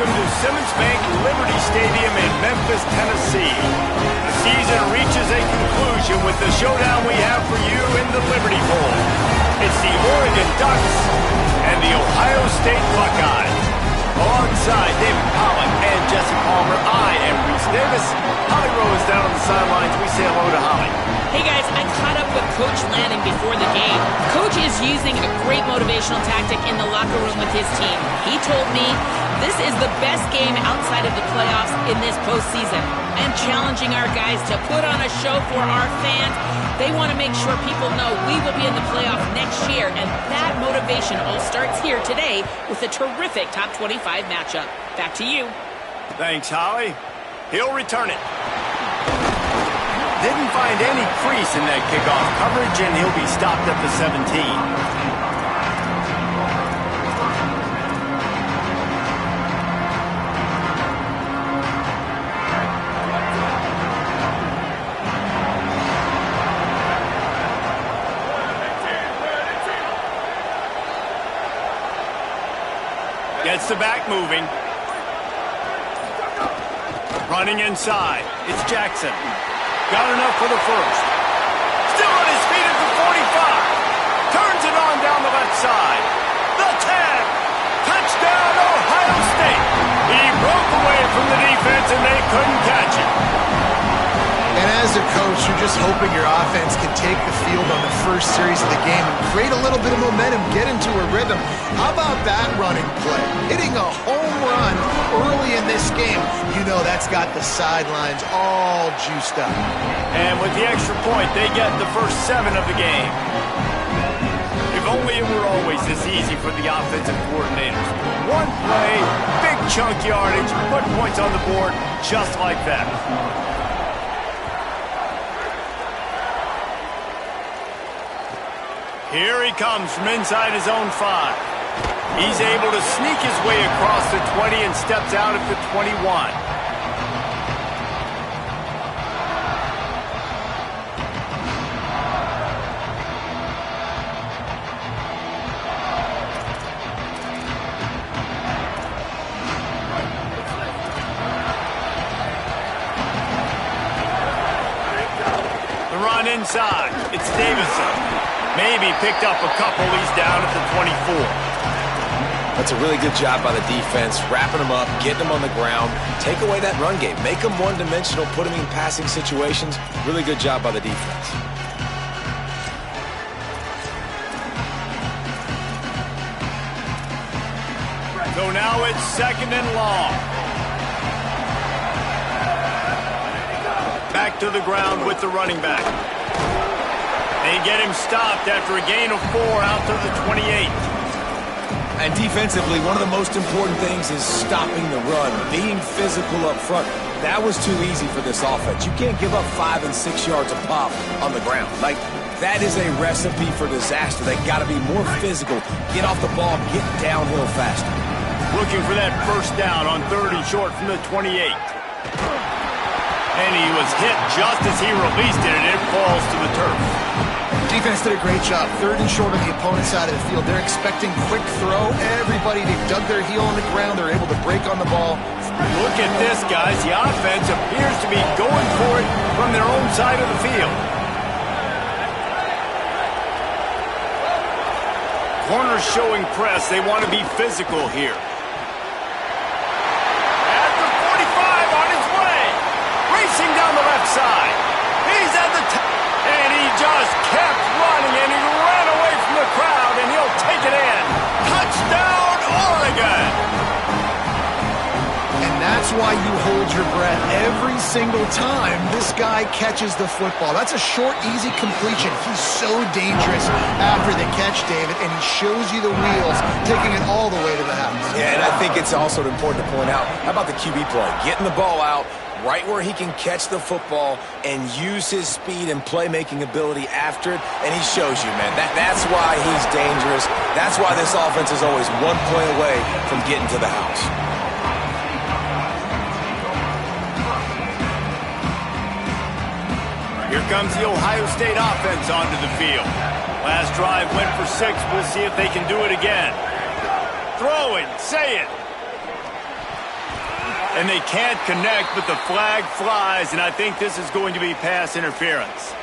welcome to Simmons Bank Liberty Stadium in Memphis, Tennessee. The season reaches a conclusion with the showdown we have for you in the Liberty Bowl. It's the Oregon Ducks and the Ohio State Buckeyes. Alongside David Pollack and Jesse Palmer, I am Reese Davis. Holly Rowe is down on the sidelines. We say hello to Holly. Hey guys, I caught up with Coach Lanning before the game. Coach is using a great motivational tactic in the locker room with his team. He told me this is the best game outside of the playoffs in this postseason. I am challenging our guys to put on a show for our fans. They want to make sure people know we will be in the playoffs next year, and that motivation all starts here today with a terrific top 25 matchup. Back to you. Thanks, Holly. He'll return it. Didn't find any crease in that kickoff coverage, and he'll be stopped at the 17. Gets the back moving. Running inside. It's Jackson. Got enough for the first. Still on his feet at the 45. Turns it on down the left side. The 10. Touchdown, Ohio State. He broke away from the defense and they couldn't catch it. And as a coach, you're just hoping your offense can take the field on the first series of the game and create a little bit of momentum, get into a rhythm. How about that running play? Hitting a home run early in this game. You know that's got the sidelines all juiced up. And with the extra point, they get the first 7 of the game. If only it were always this easy for the offensive coordinators. One play, big chunk yardage, put points on the board just like that. Here he comes from inside his own 5. He's able to sneak his way across the 20 and steps out at the 21. The run inside. It's Davison. Maybe picked up a couple. He's down at the 24. That's a really good job by the defense, wrapping them up, getting them on the ground. Take away that run game. Make them one-dimensional, put them in passing situations. Really good job by the defense. So now it's 2nd and long. Back to the ground with the running back. They get him stopped after a gain of 4 out to the 28. And defensively, one of the most important things is stopping the run, being physical up front. That was too easy for this offense. You can't give up 5 and 6 yards a pop on the ground. Like, that is a recipe for disaster. They got to be more physical, get off the ball, get downhill faster. Looking for that first down on 3rd and short from the 28. And he was hit just as he released it, and it falls to the turf. Defense did a great job. 3rd and short on the opponent's side of the field. They're expecting quick throw. Everybody, they dug their heel on the ground. They're able to break on the ball. Look at this, guys. The offense appears to be going for it from their own side of the field. Corners showing press. They want to be physical here. At the 45 on his way. Racing down the left side. He's at the top. And he just kept running, and he ran away from the crowd, and he'll take it in. Touchdown, Oregon! And that's why you hold your breath every single time this guy catches the football. That's a short, easy completion. He's so dangerous after the catch, David, and he shows you the wheels, taking it all the way to the house. Yeah, and I think it's also important to point out, how about the QB play? Getting the ball out right where he can catch the football and use his speed and playmaking ability after it, and he shows you, man. That's why he's dangerous. That's why this offense is always one play away from getting to the house. Here comes the Ohio State offense onto the field. Last drive went for 6. We'll see if they can do it again. Throwing, say it. And they can't connect, but the flag flies, and I think this is going to be pass interference.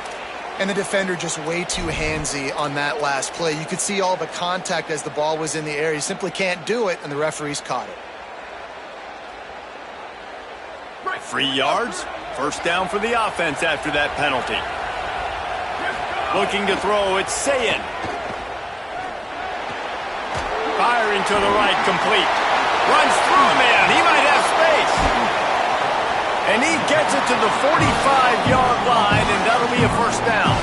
And the defender just way too handsy on that last play. You could see all the contact as the ball was in the air. He simply can't do it, and the referee's caught it. 3 yards, first down for the offense after that penalty. Looking to throw, it's Sayin. Firing to the right, complete. Runs through a man, he might have space. And he gets it to the 45-yard line, and that'll be a first down.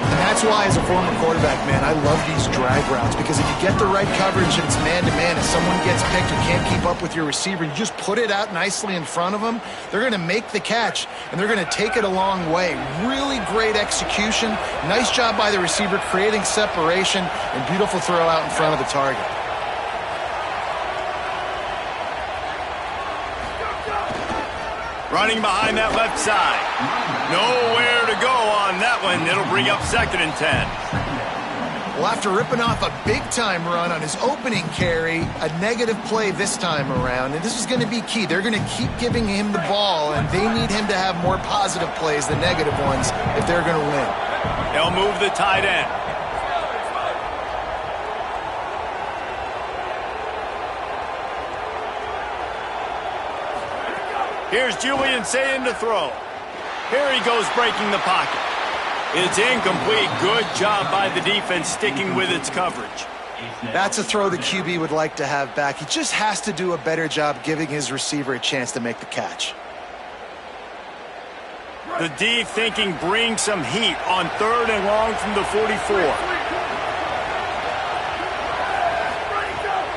And that's why, as a former quarterback, man, I love these drag routes, because if you get the right coverage and it's man-to-man, if someone gets picked or can't keep up with your receiver, you just put it out nicely in front of them, they're going to make the catch, and they're going to take it a long way. Really great execution. Nice job by the receiver creating separation, and beautiful throw out in front of the target. Running behind that left side. Nowhere to go on that one. It'll bring up 2nd and 10. Well, after ripping off a big-time run on his opening carry, a negative play this time around, and this is going to be key. They're going to keep giving him the ball, and they need him to have more positive plays than negative ones if they're going to win. They'll move the tight end. Here's Julian Sayin to throw. Here he goes, breaking the pocket. It's incomplete. Good job by the defense sticking with its coverage. That's a throw the QB would like to have back. He just has to do a better job giving his receiver a chance to make the catch. The D thinking bring some heat on 3rd and long from the 44.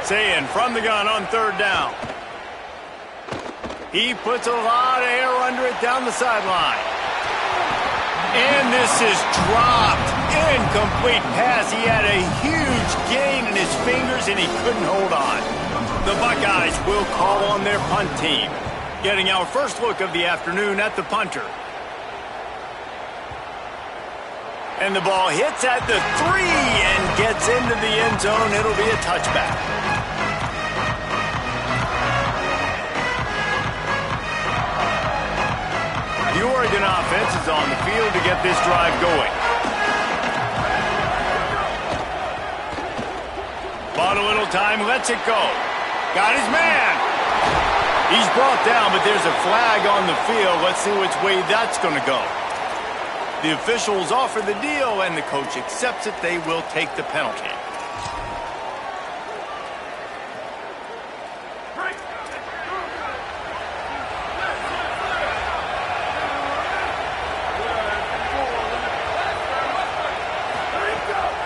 Sayin from the gun on 3rd down. He puts a lot of air under it down the sideline. And this is dropped. Incomplete pass. He had a huge gain in his fingers, and he couldn't hold on. The Buckeyes will call on their punt team. Getting our first look of the afternoon at the punter. And the ball hits at the 3 and gets into the end zone. It'll be a touchback. The Oregon offense is on the field to get this drive going. Bought a little time, lets it go. Got his man. He's brought down, but there's a flag on the field. Let's see which way that's going to go. The officials offer the deal, and the coach accepts it. They will take the penalty.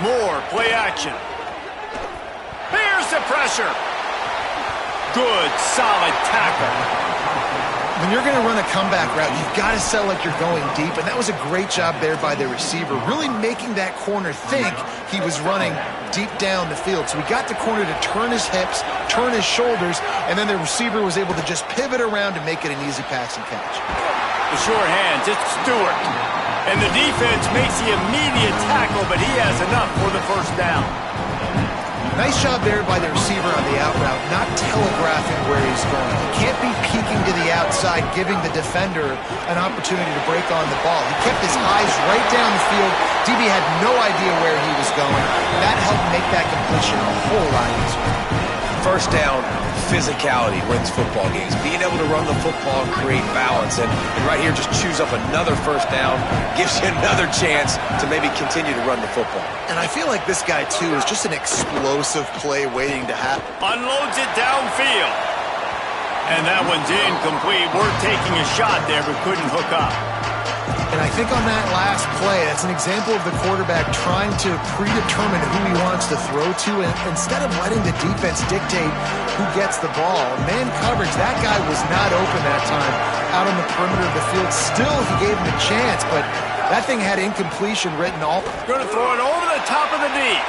More play action. Here's the pressure. Good, solid tackle. When you're going to run a comeback route, you've got to sell like you're going deep, and that was a great job there by the receiver, really making that corner think he was running deep down the field. So he got the corner to turn his hips, turn his shoulders, and then the receiver was able to just pivot around to make it an easy pass and catch. The short hands, it's Stewart. And the defense makes the immediate tackle, but he has enough for the first down. Nice job there by the receiver on the out route, not telegraphing where he's going. He can't be peeking to the outside, giving the defender an opportunity to break on the ball. He kept his eyes right down the field. DB had no idea where he was going. That helped make that completion a whole lot easier. First down, physicality wins football games. Being able to run the football and create balance. And right here, just choose up another first down, gives you another chance to maybe continue to run the football. And I feel like this guy, too, is just an explosive play waiting to happen. Unloads it downfield. And that one's incomplete. We're taking a shot there, but couldn't hook up. And I think on that last play, that's an example of the quarterback trying to predetermine who he wants to throw to, and instead of letting the defense dictate who gets the ball. Man coverage, that guy was not open that time out on the perimeter of the field. Still, he gave him a chance, but that thing had incompletion written all. Going to throw it over the top of the knee.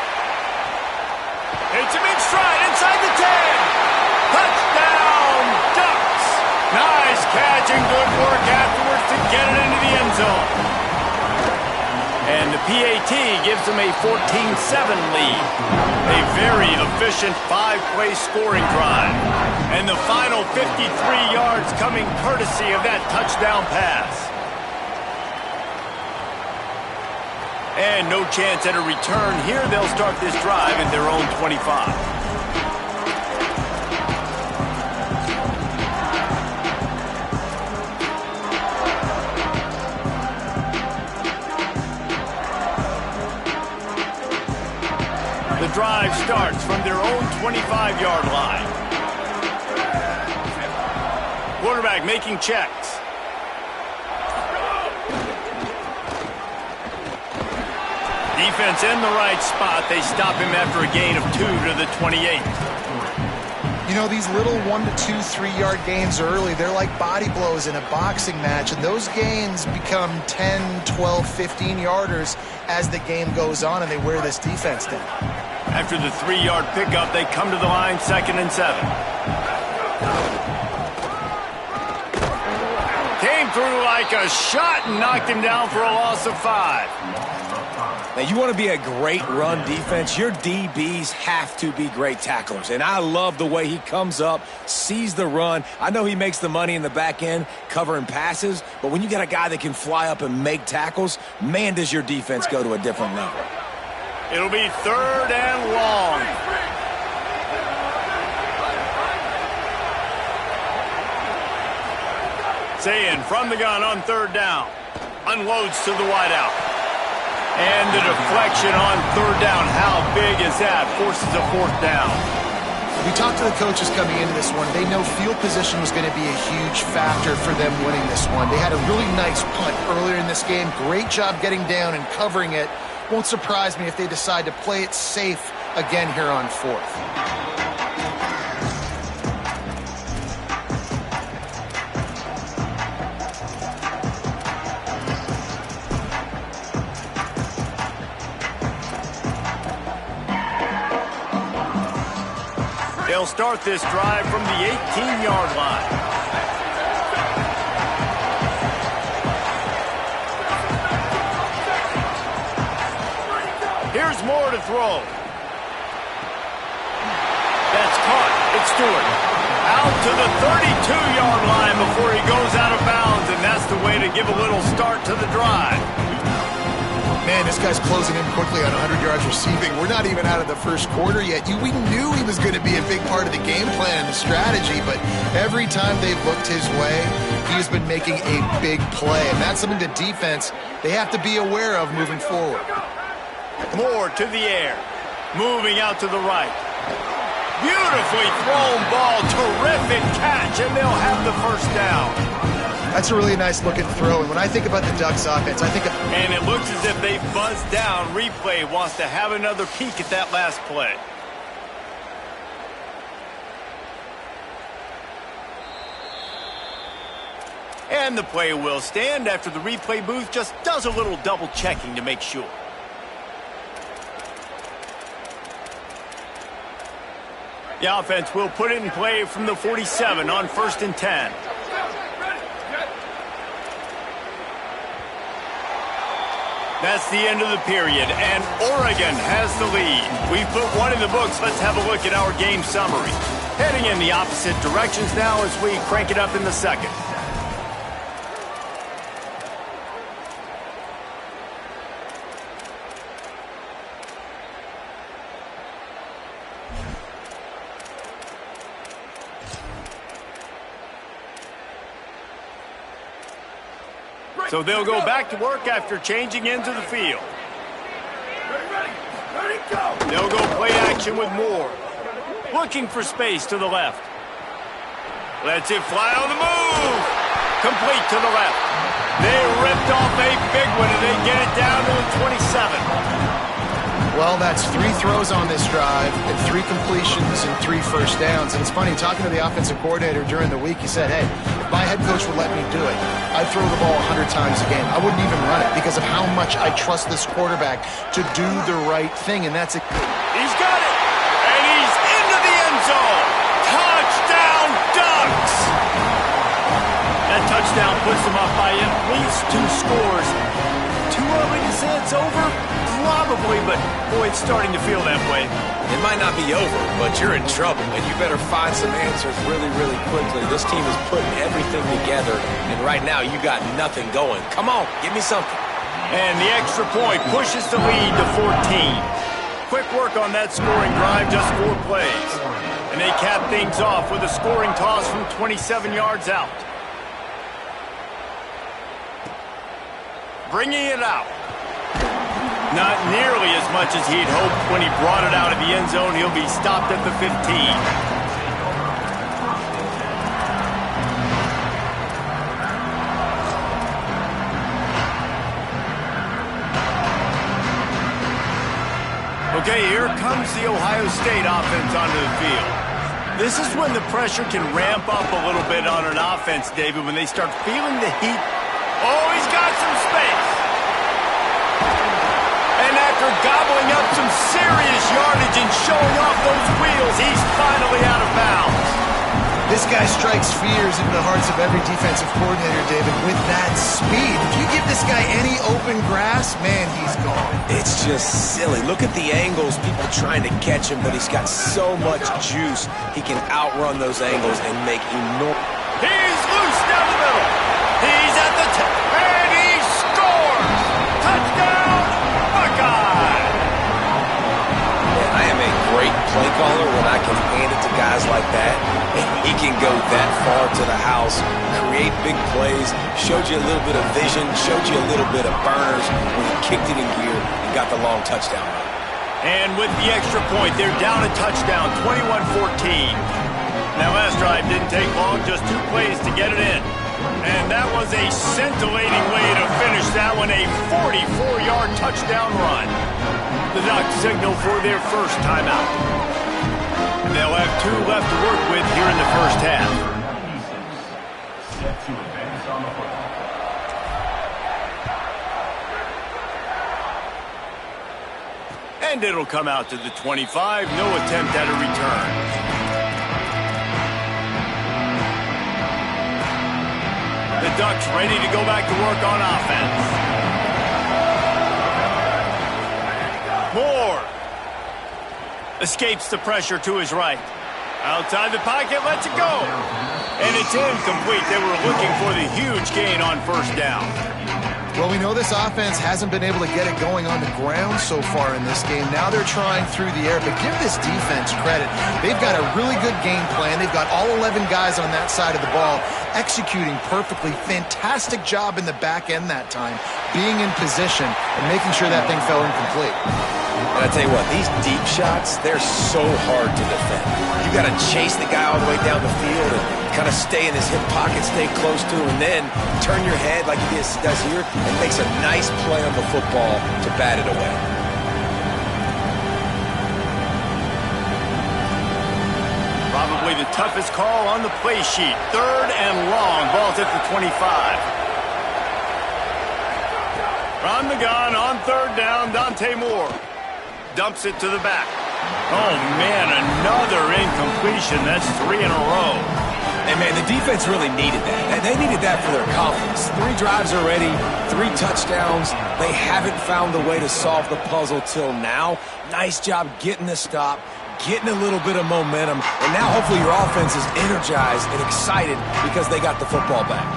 It's a big stride inside the 10. Touchdown, Ducks. Nice catch and good work afterwards to get it into the end zone. And the PAT gives them a 14-7 lead. A very efficient 5-play scoring drive. And the final 53 yards coming courtesy of that touchdown pass. And no chance at a return here. They'll start this drive at their own 25. The drive starts from their own 25-yard line. Quarterback making checks. Defense in the right spot. They stop him after a gain of 2 to the 28. You know, these little 1 to 2, 3-yard gains early, they're like body blows in a boxing match, and those gains become 10, 12, 15-yarders as the game goes on, and they wear this defense down. After the 3-yard pickup, they come to the line, 2nd and 7. Came through like a shot and knocked him down for a loss of 5. Now, you want to be a great run defense, your DBs have to be great tacklers. And I love the way he comes up, sees the run. I know he makes the money in the back end covering passes, but when you got a guy that can fly up and make tackles, man, does your defense go to a different level. It'll be 3rd and long. Sayin from the gun on 3rd down. Unloads to the wideout. And the deflection on 3rd down. How big is that? Forces a 4th down. We talked to the coaches coming into this one. They know field position was going to be a huge factor for them winning this one. They had a really nice punt earlier in this game. Great job getting down and covering it. Won't surprise me if they decide to play it safe again here on 4th. They'll start this drive from the 18-yard line. Here's Moore to throw. That's caught. It's Stewart. Out to the 32-yard line before he goes out of bounds, and that's the way to give a little start to the drive. Man, this guy's closing in quickly on 100 yards receiving. We're not even out of the first quarter yet. We knew he was going to be a big part of the game plan and the strategy, but every time they've looked his way, he's been making a big play, and that's something the defense, they have to be aware of moving forward. Moore to the air, moving out to the right. Beautifully thrown ball, terrific catch, and they'll have the 1st down. That's a really nice looking throw, and when I think about the Ducks offense, I think of... And it looks as if they buzzed down. Replay wants to have another peek at that last play. And the play will stand after the replay booth just does a little double checking to make sure. The offense will put it in play from the 47 on 1st and 10. That's the end of the period, and Oregon has the lead. We've put one in the books. Let's have a look at our game summary. Heading in the opposite directions now as we crank it up in the 2nd. So they'll go back to work after changing into the field. They'll go play action with Moore. Looking for space to the left. Lets it fly on the move. Complete to the left. They ripped off a big one, and they get it down to the 27. Well, that's 3 throws on this drive and 3 completions and 3 first downs. And it's funny, talking to the offensive coordinator during the week, he said, hey, if my head coach would let me do it, I'd throw the ball 100 times a game. I wouldn't even run it because of how much I trust this quarterback to do the right thing, and that's it. He's got it, and he's into the end zone. Touchdown, Ducks! That touchdown puts them up by at least 2 scores. 2 early to say it's over? Probably, but boy, it's starting to feel that way. It might not be over, but you're in trouble, and you better find some answers really, really quickly. This team is putting everything together, and right now you got nothing going. Come on, give me something. And the extra point pushes the lead to 14. Quick work on that scoring drive, just 4 plays. And they cap things off with a scoring toss from 27 yards out. Bringing it out. Not nearly as much as he'd hoped when he brought it out of the end zone. He'll be stopped at the 15. Okay, here comes the Ohio State offense onto the field. This is when the pressure can ramp up a little bit on an offense, David, when they start feeling the heat. Oh, he's got some space. And after gobbling up some serious yardage and showing off those wheels, he's finally out of bounds. This guy strikes fears into the hearts of every defensive coordinator, David, with that speed. If you give this guy any open grass, man, he's gone. It's just silly. Look at the angles, people trying to catch him, but he's got so much juice. He can outrun those angles and make enormous... He's loose down the middle. He's at the tip, and he scores! Touchdown, Buckeye! I am a great play caller when I can hand it to guys like that. And he can go that far to the house, create big plays, showed you a little bit of vision, showed you a little bit of burners when he kicked it in gear and got the long touchdown. And with the extra point, they're down a touchdown, 21-14. Now, last drive didn't take long, just 2 plays to get it in. And that was a scintillating way to finish that one, a 44-yard touchdown run. The Ducks signal for their first timeout. They'll have 2 left to work with here in the first half. And it'll come out to the 25. No attempt at a return. The Ducks ready to go back to work on offense. Moore escapes the pressure to his right. Outside the pocket, lets it go. And it's incomplete. They were looking for the huge gain on first down. Well, we know this offense hasn't been able to get it going on the ground so far in this game. Now they're trying through the air, but give this defense credit. They've got a really good game plan. They've got all 11 guys on that side of the ball executing perfectly. Fantastic job in the back end that time, being in position and making sure that thing fell incomplete. And I tell you what, these deep shots, they're so hard to defend. You got to chase the guy all the way down the field and kind of stay in his hip pocket, stay close to him, and then turn your head like he does here and makes a nice play on the football to bat it away. Probably the toughest call on the play sheet. 3rd and long. Ball's at the 25. From the gun on 3rd down, Dante Moore dumps it to the back. Oh, man, another incompletion. That's 3 in a row. And, man, the defense really needed that. They needed that for their confidence. 3 drives already, 3 touchdowns. They haven't found a way to solve the puzzle till now. Nice job getting the stop, getting a little bit of momentum, and now hopefully your offense is energized and excited because they got the football back.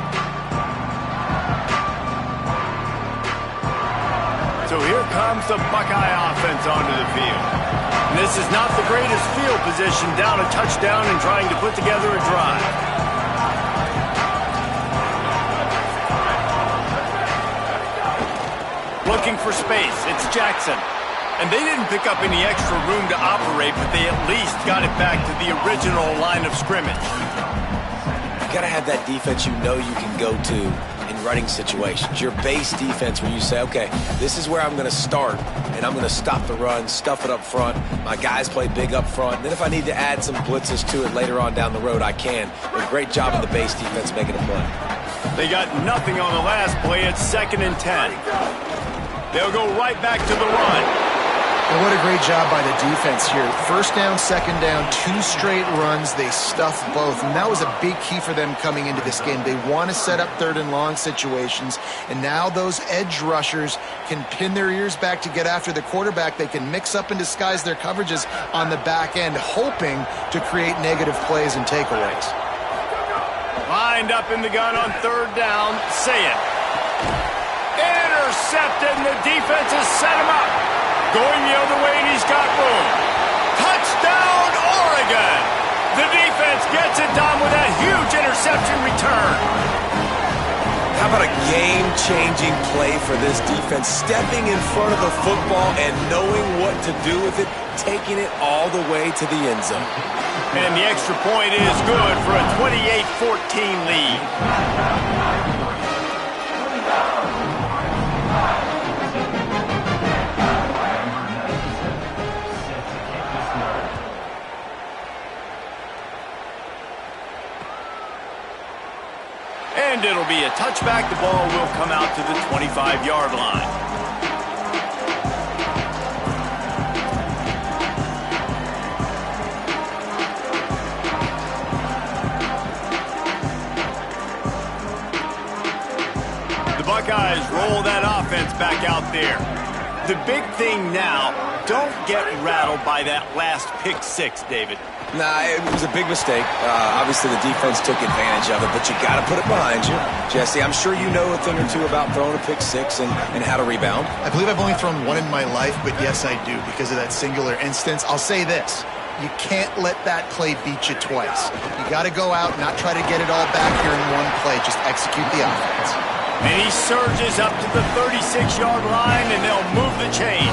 So here comes the Buckeye offense onto the field. And this is not the greatest field position, down a touchdown and trying to put together a drive. Looking for space, it's Jackson. And they didn't pick up any extra room to operate, but they at least got it back to the original line of scrimmage. You got to have that defense you know you can go to in running situations. Your base defense where you say, okay, this is where I'm going to start, and I'm going to stop the run, stuff it up front. My guys play big up front. And then if I need to add some blitzes to it later on down the road, I can. But great job of the base defense making a play. They got nothing on the last play. It's 2nd and 10. They'll go right back to the run. And what a great job by the defense here. First down, second down, 2 straight runs. They stuffed both, and that was a big key for them coming into this game. They want to set up third and long situations, and now those edge rushers can pin their ears back to get after the quarterback. They can mix up and disguise their coverages on the back end, hoping to create negative plays and takeaways. Lined up in the gun on third down. Say it. Intercepted, and the defense has set him up. Going the other way, and he's got room. Touchdown, Oregon! The defense gets it done with that huge interception return. How about a game-changing play for this defense? Stepping in front of the football and knowing what to do with it, taking it all the way to the end zone. And the extra point is good for a 28-14 lead. And it'll be a touchback. The ball will come out to the 25-yard line. The Buckeyes roll that offense back out there. The big thing now, don't get rattled by that last pick six, David. Nah, it was a big mistake. Obviously, the defense took advantage of it, but you got to put it behind you. Jesse, I'm sure you know a thing or two about throwing a pick six and how to rebound. I believe I've only thrown one in my life, but yes, I do because of that singular instance. I'll say this. You can't let that play beat you twice. You got to go out, not try to get it all back here in one play. Just execute the offense. And he surges up to the 36-yard line, and they'll move the chain.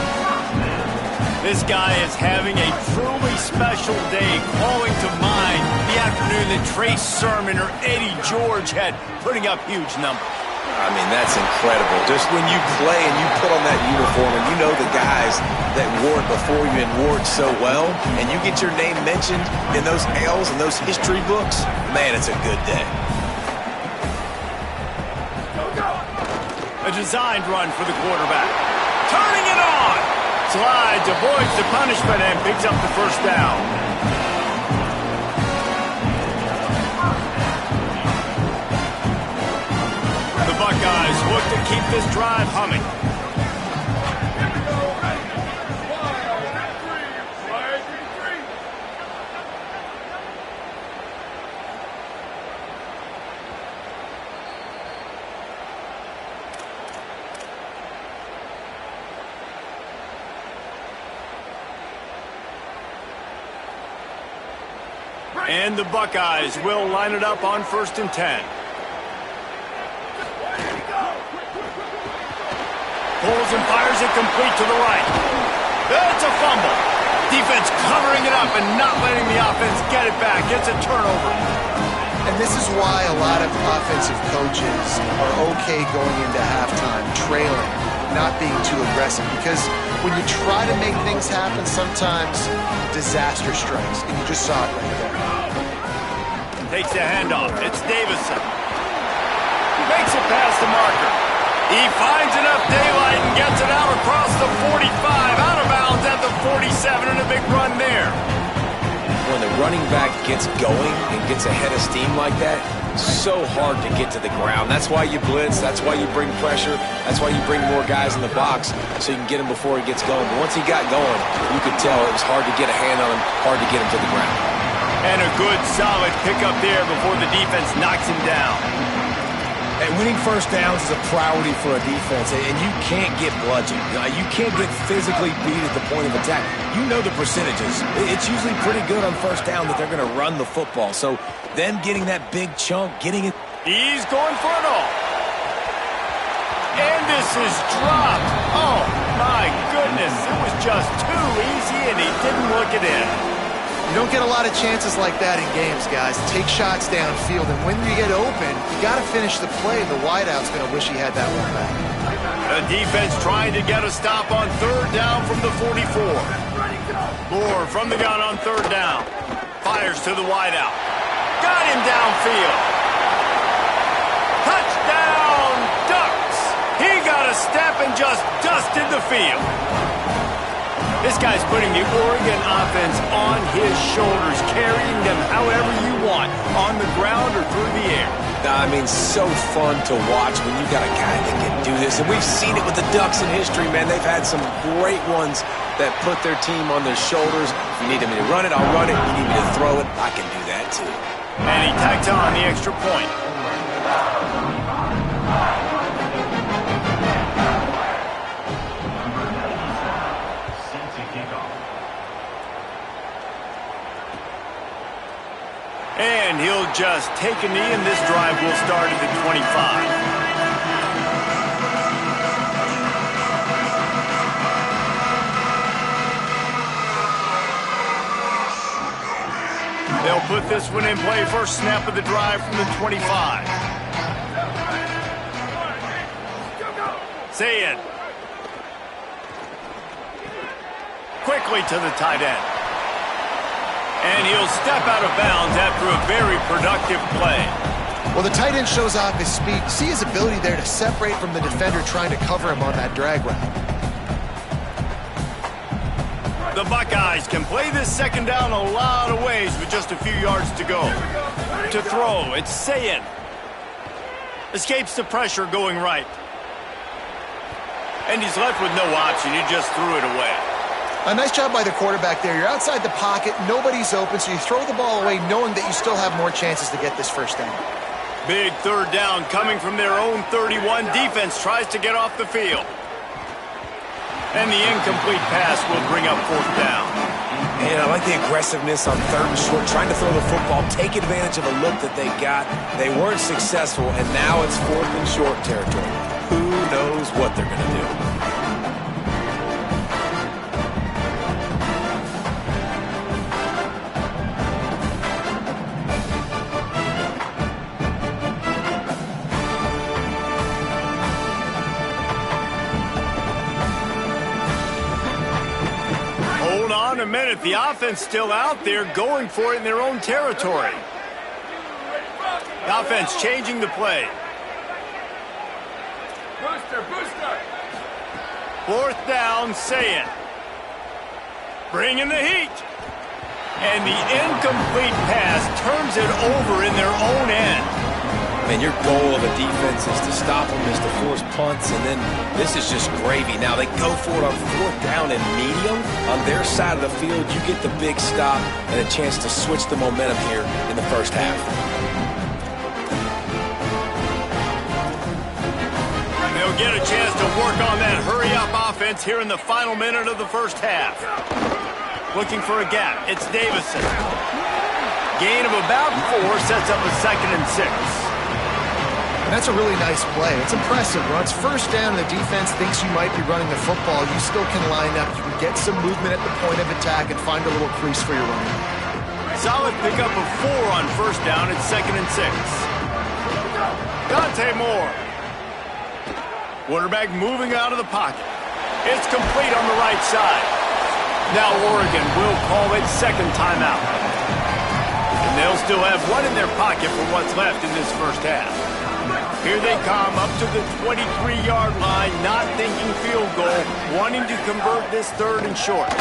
This guy is having a truly special day, calling to mind the afternoon that Trace Sermon or Eddie George had, putting up huge numbers. I mean, that's incredible. Just when you play and you put on that uniform and you know the guys that wore it before you and wore it so well, and you get your name mentioned in those L's and those history books, man, it's a good day. A designed run for the quarterback. Turning it on! Slides, avoids the punishment, and picks up the first down. The Buckeyes look to keep this drive humming. And the Buckeyes will line it up on 1st and 10. Pulls and fires it complete to the right. That's a fumble. Defense covering it up and not letting the offense get it back. Gets a turnover. And this is why a lot of offensive coaches are okay going into halftime, trailing, not being too aggressive. Because when you try to make things happen, sometimes disaster strikes. And you just saw it right there. Takes the handoff. It's Davison. Makes it past the marker. He finds enough daylight and gets it out across the 45. Out of bounds at the 47, and a big run there. When the running back gets going and gets ahead of steam like that, so hard to get to the ground. That's why you blitz. That's why you bring pressure. That's why you bring more guys in the box so you can get him before he gets going. But once he got going, you could tell it was hard to get a hand on him, hard to get him to the ground. And a good, solid pickup there before the defense knocks him down. And winning first downs is a priority for a defense, and you can't get bludgeoned. You can't get physically beat at the point of attack. You know the percentages. It's usually pretty good on first down that they're going to run the football. So them getting that big chunk, getting it. He's going for it all. And this is dropped. Oh, my goodness. It was just too easy, and he didn't look it in. You don't get a lot of chances like that in games, guys. Take shots downfield, and when you get open, you got to finish the play. The wideout's going to wish he had that one back. The defense trying to get a stop on 3rd down from the 44. Moore from the gun on 3rd down. Fires to the wideout. Got him downfield. Touchdown, Ducks. He got a step and just dusted the field. This guy's putting the Oregon offense on his shoulders, carrying them however you want, on the ground or through the air. I mean, so fun to watch when you got a guy that can do this. And we've seen it with the Ducks in history, man. They've had some great ones that put their team on their shoulders. If you need me to run it, I'll run it. If you need me to throw it, I can do that too. And he tacked on the extra point. And he'll just take a knee, and this drive will start at the 25. They'll put this one in play. First snap of the drive from the 25. Sayed. Quickly to the tight end. And he'll step out of bounds after a very productive play. Well, the tight end shows off his speed. See his ability there to separate from the defender trying to cover him on that drag route. The Buckeyes can play this second down a lot of ways with just a few yards to go. To throw, it's Sayed. Escapes the pressure going right. And he's left with no option. He just threw it away. A nice job by the quarterback there. You're outside the pocket, nobody's open, so you throw the ball away knowing that you still have more chances to get this first down. Big third down coming from their own 31. Defense tries to get off the field. And the incomplete pass will bring up fourth down. And I like the aggressiveness on third and short, trying to throw the football, take advantage of a look that they got. They weren't successful, and now it's fourth and short territory. Who knows what they're going to do? A minute, the offense still out there going for it in their own territory. The offense changing the play. Booster. Fourth down, Sayed. Bringing the heat. And the incomplete pass turns it over in their own end. And your goal of a defense is to stop them, is to force punts, and then this is just gravy. Now they go for it on fourth down and medium. On their side of the field, you get the big stop and a chance to switch the momentum here in the first half. They'll get a chance to work on that hurry-up offense here in the final minute of the first half. Looking for a gap. It's Davison. Gain of about 4 sets up a 2nd and 6. That's a really nice play. It's impressive. When it's first down, the defense thinks you might be running the football. You still can line up. You can get some movement at the point of attack and find a little crease for your running. Solid pickup of 4 on first down. It's 2nd and 6. Dante Moore. Quarterback moving out of the pocket. It's complete on the right side. Now Oregon will call it second timeout. And they'll still have one in their pocket for what's left in this first half. Here they come up to the 23-yard line, not thinking field goal, wanting to convert this third and short.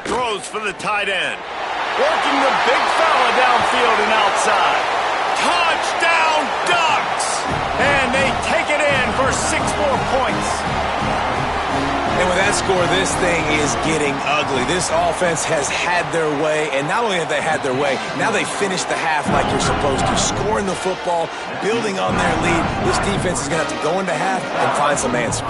Throws for the tight end. Working the big fella downfield and outside. Touchdown Ducks! And they take it in for 6 more points. And with that score, this thing is getting ugly. This offense has had their way, and not only have they had their way, now they finished the half like you're supposed to, scoring the football, building on their lead. This defense is going to have to go into half and find some answers.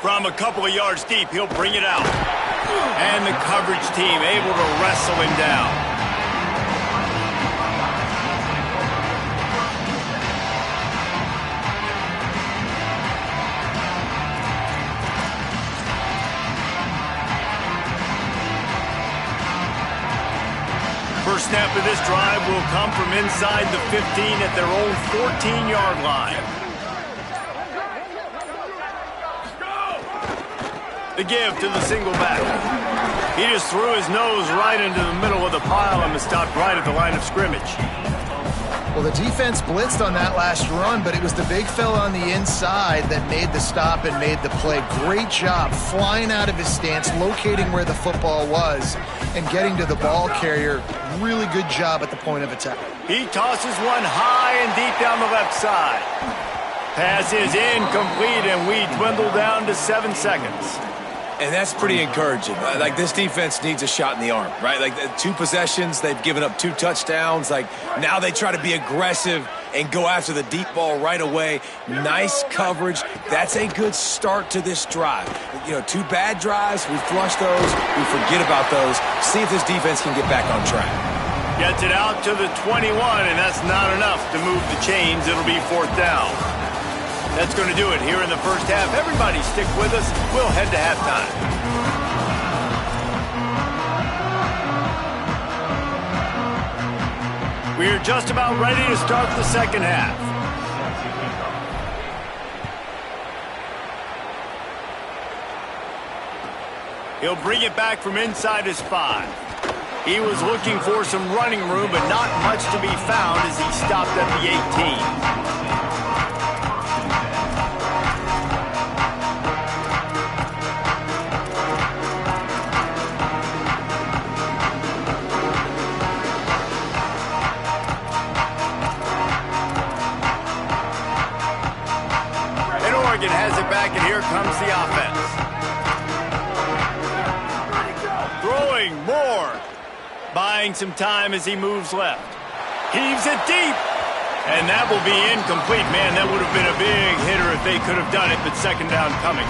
From a couple of yards deep, he'll bring it out. And the coverage team able to wrestle him down. First snap of this drive will come from inside the 15 at their own 14-yard line. The give to the single back. He just threw his nose right into the middle of the pile and was stopped right at the line of scrimmage. Well, the defense blitzed on that last run, but it was the big fella on the inside that made the stop and made the play. Great job flying out of his stance, locating where the football was, and getting to the ball carrier. Really good job at the point of attack. He tosses one high and deep down the left side. Pass is incomplete, and we dwindle down to 7 seconds. And that's pretty encouraging. Like, this defense needs a shot in the arm, right? Like, 2 possessions, they've given up 2 touchdowns. Like, now they try to be aggressive and go after the deep ball right away. Nice coverage. That's a good start to this drive. 2 bad drives, we flush those, we forget about those. See if this defense can get back on track. Gets it out to the 21, and that's not enough to move the chains. It'll be 4th down. That's going to do it here in the first half. Everybody stick with us. We'll head to halftime. We're just about ready to start the second half. He'll bring it back from inside his 5. He was looking for some running room, but not much to be found as he stopped at the 18. Has it back, and here comes the offense. Throwing more. Buying some time as he moves left. Heaves it deep. And that will be incomplete. Man, that would have been a big hitter if they could have done it, but second down coming.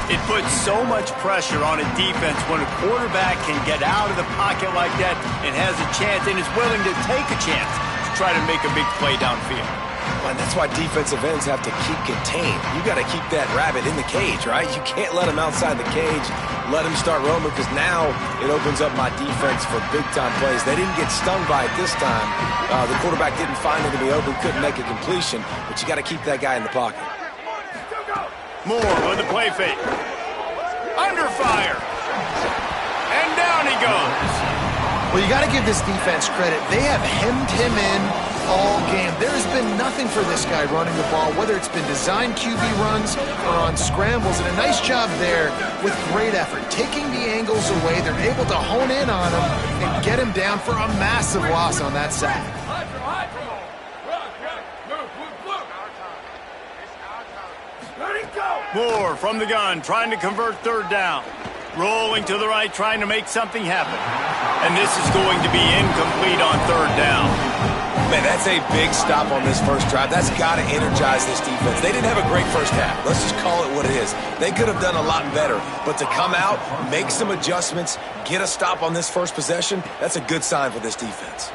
It puts so much pressure on a defense when a quarterback can get out of the pocket like that and has a chance and is willing to take a chance to try to make a big play downfield. And that's why defensive ends have to keep contained. You got to keep that rabbit in the cage, right? You can't let him outside the cage, let him start roaming, because now it opens up my defense for big-time plays. They didn't get stung by it this time. The quarterback didn't find it to be open, couldn't make a completion, but you got to keep that guy in the pocket. Moore with the play fake. Under fire. And down he goes. Well, you got to give this defense credit. They have hemmed him in all game. There's been nothing for this guy running the ball, whether it's been designed QB runs or on scrambles, and a nice job there with great effort. Taking the angles away, they're able to hone in on him and get him down for a massive loss on that sack. Moore from the gun, trying to convert 3rd down. Rolling to the right, trying to make something happen. And this is going to be incomplete on 3rd down. Man, that's a big stop on this first drive. That's got to energize this defense. They didn't have a great first half. Let's just call it what it is. They could have done a lot better. But to come out, make some adjustments, get a stop on this first possession, that's a good sign for this defense.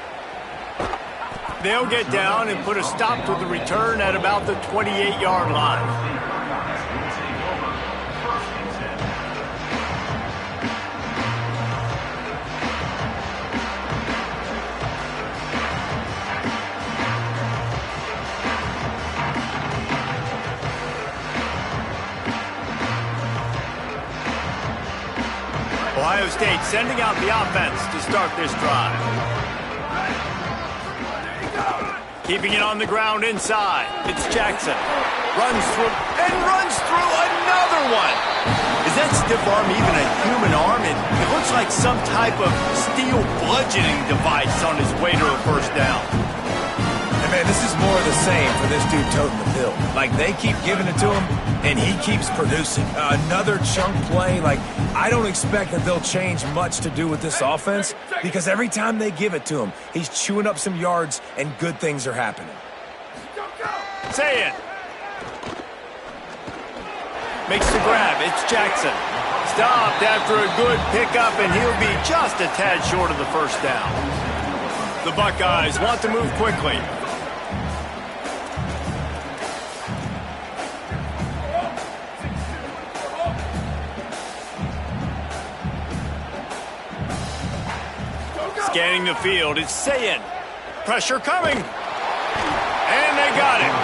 They'll get down and put a stop to the return at about the 28-yard line. Ohio State sending out the offense to start this drive. Keeping it on the ground inside. It's Jackson. Runs through another one. Is that stiff arm even a human arm? It looks like some type of steel bludgeoning device on his way to a first down. And man, this is more of the same for this dude toting the pill. Like, they keep giving it to him, and he keeps producing. Another chunk play. Like, I don't expect that they'll change much to do with this offense, because every time they give it to him, he's chewing up some yards, and good things are happening. Say it. Makes the grab. It's Jackson. Stopped after a good pickup, and he'll be just a tad short of the first down. The Buckeyes want to move quickly. Scanning the field, it's Sayin. Pressure coming. And they got him.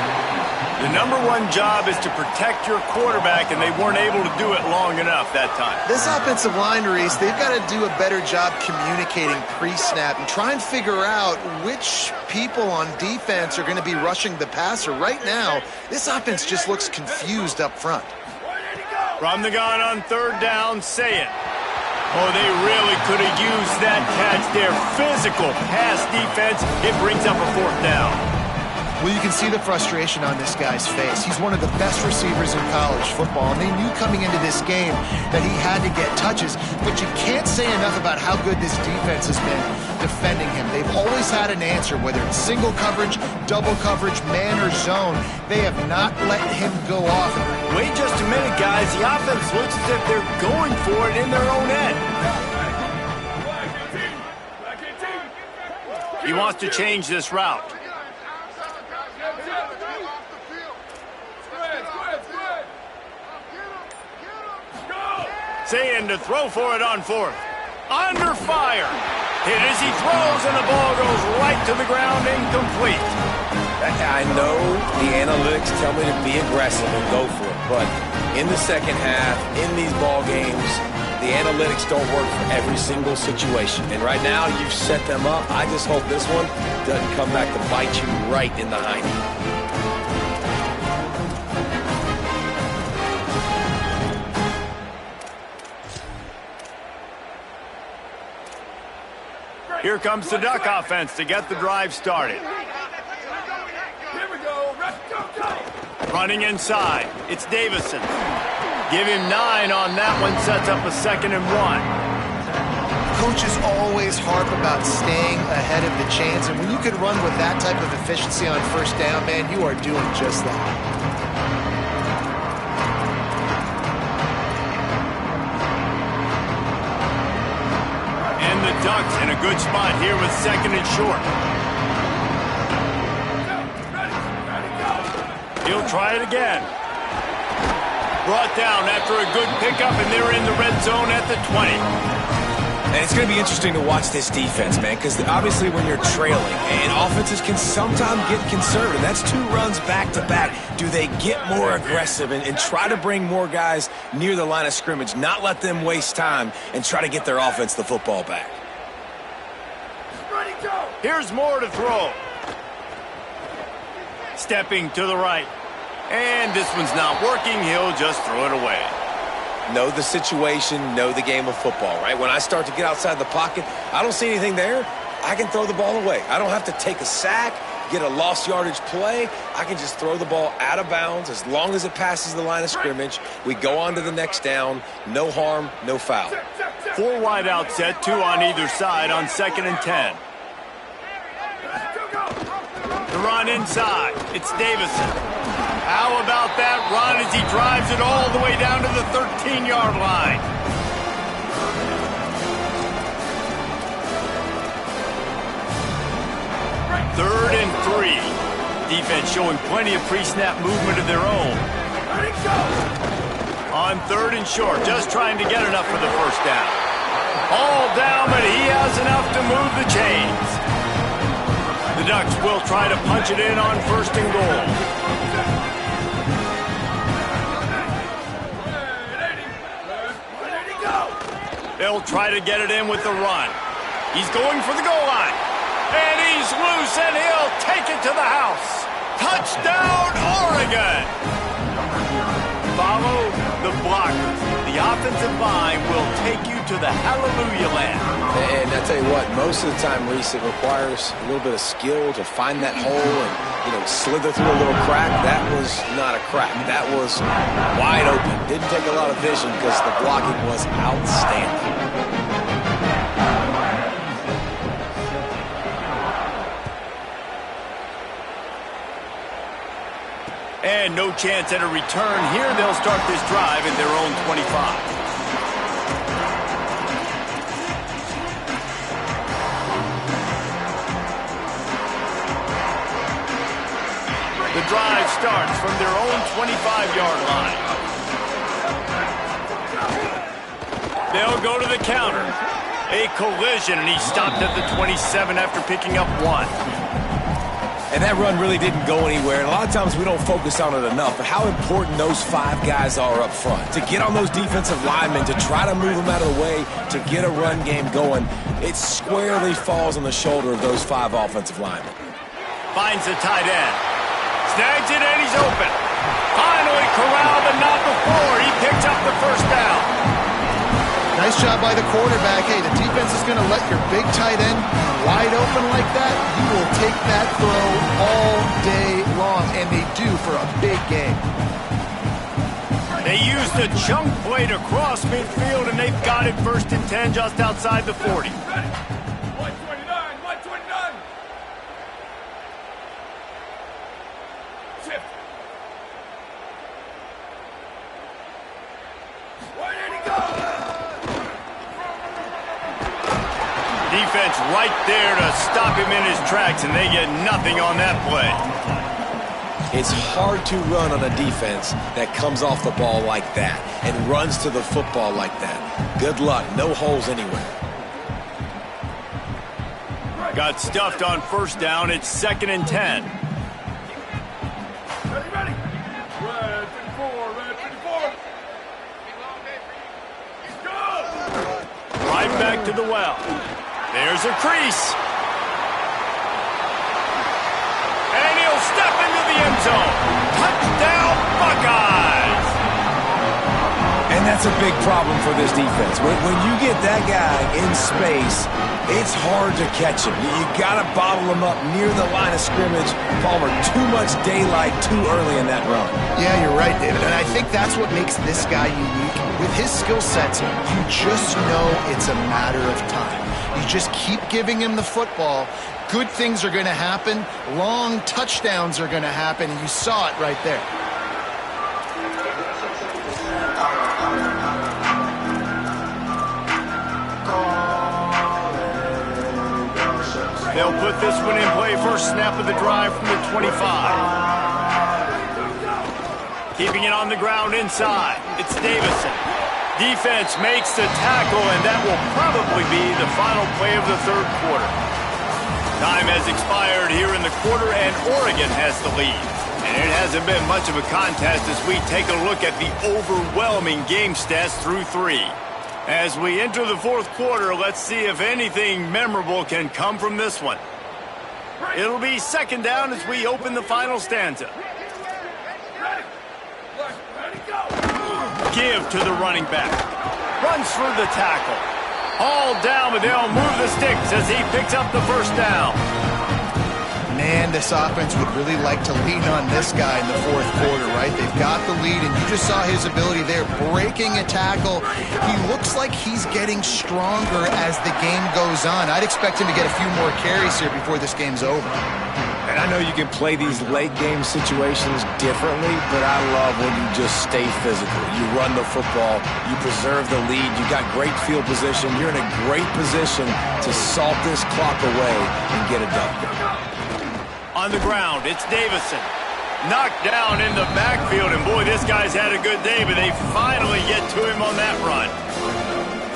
The number one job is to protect your quarterback, and they weren't able to do it long enough that time. This offensive line, Reese, they've got to do a better job communicating pre-snap and try and figure out which people on defense are going to be rushing the passer. Right now, this offense just looks confused up front. From the gun on third down, say it. Oh, they really could have used that catch there. Physical pass defense. It brings up a fourth down. Well, you can see the frustration on this guy's face. He's one of the best receivers in college football, and they knew coming into this game that he had to get touches, but you can't say enough about how good this defense has been defending him. They've always had an answer, whether it's single coverage, double coverage, man or zone. They have not let him go off. Wait just a minute, guys. The offense looks as if they're going for it in their own end. He wants to change this route. Saying to throw for it on fourth. Under fire. Hit as he throws, and the ball goes right to the ground, incomplete. I know the analytics tell me to be aggressive and go for it, but in the second half, in these ball games, the analytics don't work for every single situation. And right now, you've set them up. I just hope this one doesn't come back to bite you right in the hiney. Here comes the Duck offense to get the drive started. Running inside, it's Davison. Give him 9 on that one, sets up a 2nd and 1. Coaches always harp about staying ahead of the chains, and when you can run with that type of efficiency on first down, man, you are doing just that. Ducks in a good spot here with 2nd and short. He'll try it again. Brought down after a good pickup, and they're in the red zone at the 20. And it's going to be interesting to watch this defense, man, because obviously when you're trailing, and offenses can sometimes get conservative. That's 2 runs back-to-back. Do they get more aggressive and try to bring more guys near the line of scrimmage, not let them waste time, and try to get their offense the football back? Here's Moore to throw. Stepping to the right. And this one's not working. He'll just throw it away. Know the situation, know the game of football, right? When I start to get outside the pocket, I don't see anything there, I can throw the ball away. I don't have to take a sack, get a lost yardage play. I can just throw the ball out of bounds as long as it passes the line of scrimmage. We go on to the next down. No harm, no foul. 4 wide out set, 2 on either side on 2nd and 10. The run inside. It's Davison. How about that run as he drives it all the way down to the 13-yard line? Third and 3. Defense showing plenty of pre-snap movement of their own. On 3rd and short, just trying to get enough for the first down. All down, but he has enough to move the chains. The Ducks will try to punch it in on 1st and goal. They'll try to get it in with the run. He's going for the goal line. And he's loose, and he'll take it to the house. Touchdown, Oregon! Follow the blockers. The offensive line will take you to the hallelujah land. And I tell you what, most of the time, Reese, it requires a little bit of skill to find that hole and, slither through a little crack. That was not a crack. That was wide open. Didn't take a lot of vision because the blocking was outstanding. And no chance at a return here. They'll start this drive at their own 25. The drive starts from their own 25-yard line. They'll go to the counter. A collision, and he stopped at the 27 after picking up 1. And that run really didn't go anywhere. And a lot of times we don't focus on it enough, but how important those 5 guys are up front. To get on those defensive linemen, to try to move them out of the way, to get a run game going, it squarely falls on the shoulder of those 5 offensive linemen. Finds the tight end. Snags it and he's open. Finally corralled, but not before. He picks up the first down. Nice job by the quarterback. Hey, the defense is going to let your big tight end be wide open like that. You will take that throw all day long, and they do for a big game. They used a chunk play to cross midfield, and they've got it 1st and 10 just outside the 40. 129, 129. Shift. Where did he go? Defense right there to stop him in his tracks, and they get nothing on that play. It's hard to run on a defense that comes off the ball like that and runs to the football like that. Good luck. No holes anywhere. Got stuffed on 1st down. It's 2nd and 10. Ready, ready. Red 54, red 54. Go! Right back to the well. There's a crease. And he'll step into the end zone. Touchdown, Buckeyes! And that's a big problem for this defense. When you get that guy in space, it's hard to catch him. You got to bottle him up near the line of scrimmage. Palmer, too much daylight too early in that run. Yeah, you're right, David. And I think that's what makes this guy unique. With his skill sets, you just know it's a matter of time. You just keep giving him the football. Good things are going to happen. Long touchdowns are going to happen. And you saw it right there. They'll put this one in play. First snap of the drive from the 25. Keeping it on the ground inside. It's Davison. Defense makes the tackle, and that will probably be the final play of the 3rd quarter. Time has expired here in the quarter, and Oregon has the lead. And it hasn't been much of a contest as we take a look at the overwhelming game stats through 3. As we enter the 4th quarter, let's see if anything memorable can come from this one. It'll be 2nd down as we open the final stanza. Give to the running back. Runs for the tackle. All down, but they'll move the sticks as he picks up the first down. Man, this offense would really like to lean on this guy in the 4th quarter, right? They've got the lead, and you just saw his ability there, breaking a tackle. He looks like he's getting stronger as the game goes on. I'd expect him to get a few more carries here before this game's over. And I know you can play these late-game situations differently, but I love when you just stay physical. You run the football, you preserve the lead, you got great field position, you're in a great position to salt this clock away and get it done. On the ground, it's Davison. Knocked down in the backfield, and boy, this guy's had a good day, but they finally get to him on that run.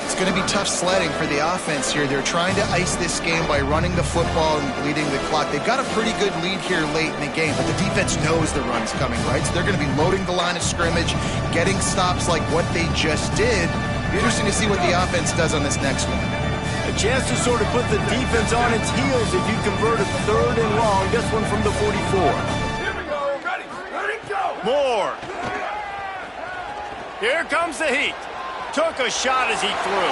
It's going to be tough sledding for the offense here. They're trying to ice this game by running the football and bleeding the clock. They've got a pretty good lead here late in the game, but the defense knows the run's coming, right? So they're going to be loading the line of scrimmage, getting stops like what they just did. Interesting to see what the offense does on this next one. A chance to sort of put the defense on its heels if you convert a 3rd and long. This one from the 44. Here we go. Ready, ready, go. More. Here comes the heat. Took a shot as he threw.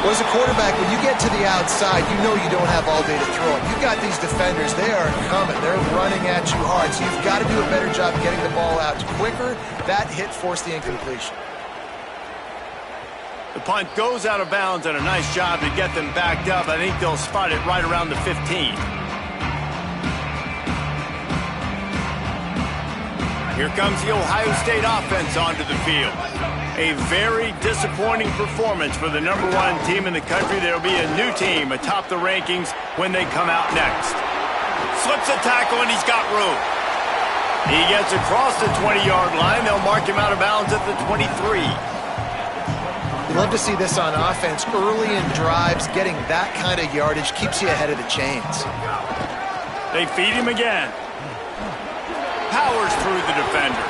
Well, as a quarterback, when you get to the outside, you know you don't have all day to throw it. You've got these defenders. They are coming. They're running at you hard. So you've got to do a better job getting the ball out quicker. That hit forced the incompletion. The punt goes out of bounds, and a nice job to get them backed up. I think they'll spot it right around the 15. Here comes the Ohio State offense onto the field. A very disappointing performance for the #1 team in the country. There will be a new team atop the rankings when they come out next. Slips a tackle, and he's got room. He gets across the 20-yard line. They'll mark him out of bounds at the 23. You love to see this on offense. Early in drives, getting that kind of yardage keeps you ahead of the chains. They feed him again. Powers through the defender.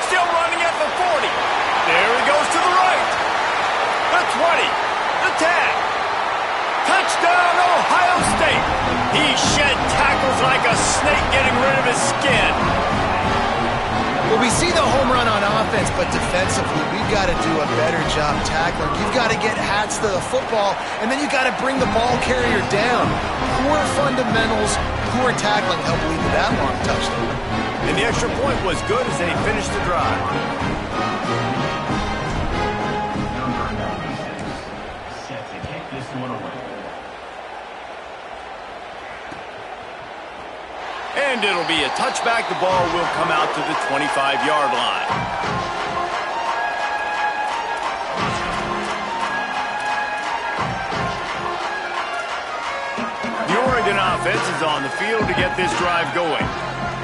Still running at the 40. There he goes to the right. The 20. The 10. Touchdown, Ohio State. He shed tackles like a snake getting rid of his skin. Well, we see the home run on offense, but defensively, we've got to do a better job tackling. You've got to get hats to the football, and then you've got to bring the ball carrier down. Poor fundamentals, poor tackling helped lead to that long touchdown. And the extra point was good as they finished the drive. Set to kick this one away. And it'll be a touchback. The ball will come out to the 25-yard line. The Oregon offense is on the field to get this drive going.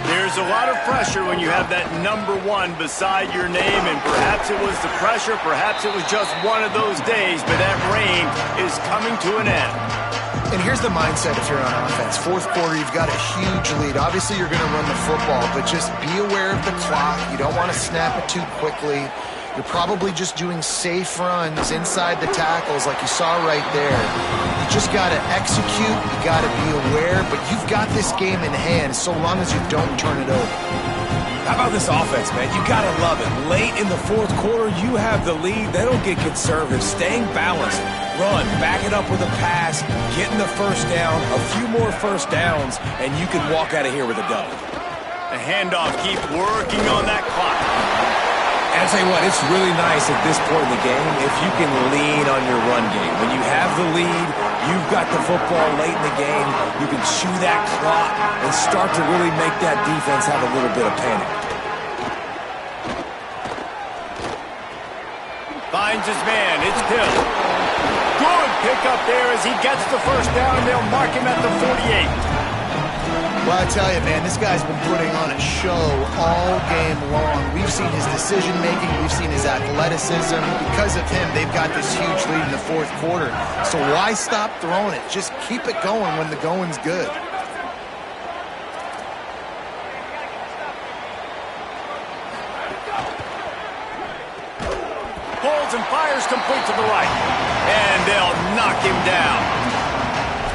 There's a lot of pressure when you have that number 1 beside your name, and perhaps it was the pressure, perhaps it was just one of those days, but that reign is coming to an end. And here's the mindset if you're on offense. Fourth quarter, you've got a huge lead. Obviously, you're going to run the football, but just be aware of the clock. You don't want to snap it too quickly. You're probably just doing safe runs inside the tackles like you saw right there. You just got to execute. You got to be aware, but you've got this game in hand so long as you don't turn it over. How about this offense, man? You got to love it. Late in the fourth quarter, you have the lead. They don't get conservative. Staying balanced. Run, back it up with a pass, getting the first down, a few more first downs, and you can walk out of here with a dub. The handoff, keep working on that clock. And I'll tell you what, it's really nice at this point in the game if you can lean on your run game. When you have the lead, you've got the football late in the game, you can chew that clock and start to really make that defense have a little bit of panic. Finds his man, it's Hill. Good pickup there as he gets the first down, and they'll mark him at the 48. Well, I tell you, man, this guy's been putting on a show all game long. We've seen his decision-making. We've seen his athleticism. Because of him, they've got this huge lead in the fourth quarter. So why stop throwing it? Just keep it going when the going's good. Pulls and fires complete to the right. And they'll knock him down.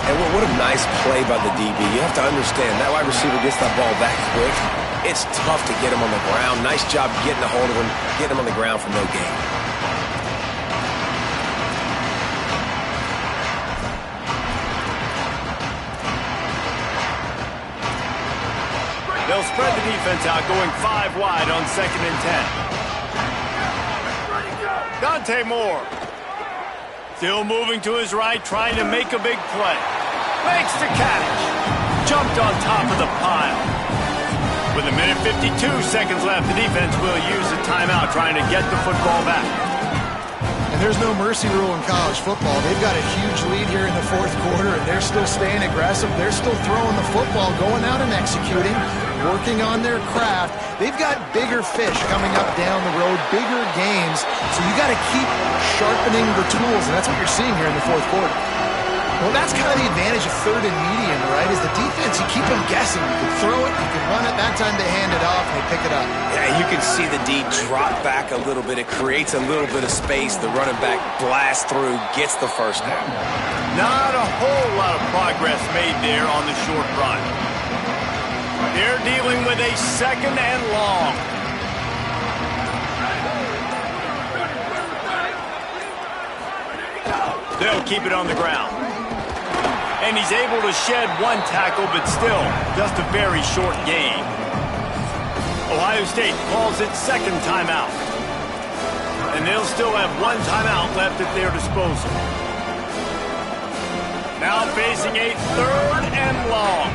And what a nice play by the DB. You have to understand, that wide receiver gets that ball that quick. It's tough to get him on the ground. Nice job getting a hold of him, getting him on the ground for no gain. They'll spread the defense out, going 5 wide on 2nd and 10. Dante Moore. Still moving to his right, trying to make a big play. Makes the catch. Jumped on top of the pile. With a minute 52 seconds left, the defense will use a timeout trying to get the football back. And there's no mercy rule in college football. They've got a huge lead here in the fourth quarter, and they're still staying aggressive. They're still throwing the football, going out and executing, working on their craft. They've got bigger fish coming up down the road, bigger games. So you got to keep sharpening the tools, and that's what you're seeing here in the fourth quarter. Well, that's kind of the advantage of 3rd and medium, right? Is the defense, you keep them guessing. You can throw it, you can run it. That time they hand it off and they pick it up. Yeah, you can see the D drop back a little bit. It creates a little bit of space. The running back blasts through, gets the first down. Not a whole lot of progress made there on the short run. They're dealing with a 2nd and long. They'll keep it on the ground. And he's able to shed 1 tackle, but still just a very short gain. Ohio State calls it 2nd timeout. And they'll still have 1 timeout left at their disposal. Now facing a 3rd and long.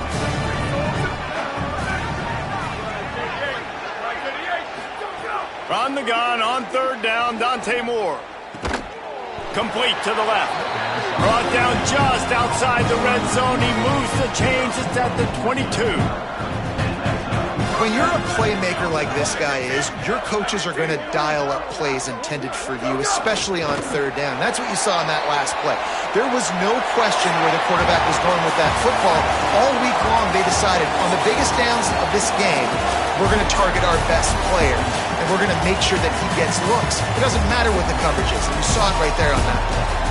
From the gun on 3rd down, Dante Moore. Complete to the left. Brought down just outside the red zone. He moves the chains. It's at the 22. When you're a playmaker like this guy is, your coaches are going to dial up plays intended for you, especially on third down. That's what you saw in that last play. There was no question where the quarterback was going with that football. All week long, they decided on the biggest downs of this game, we're going to target our best player, and we're going to make sure that he gets looks. It doesn't matter what the coverage is, and you saw it right there on that play.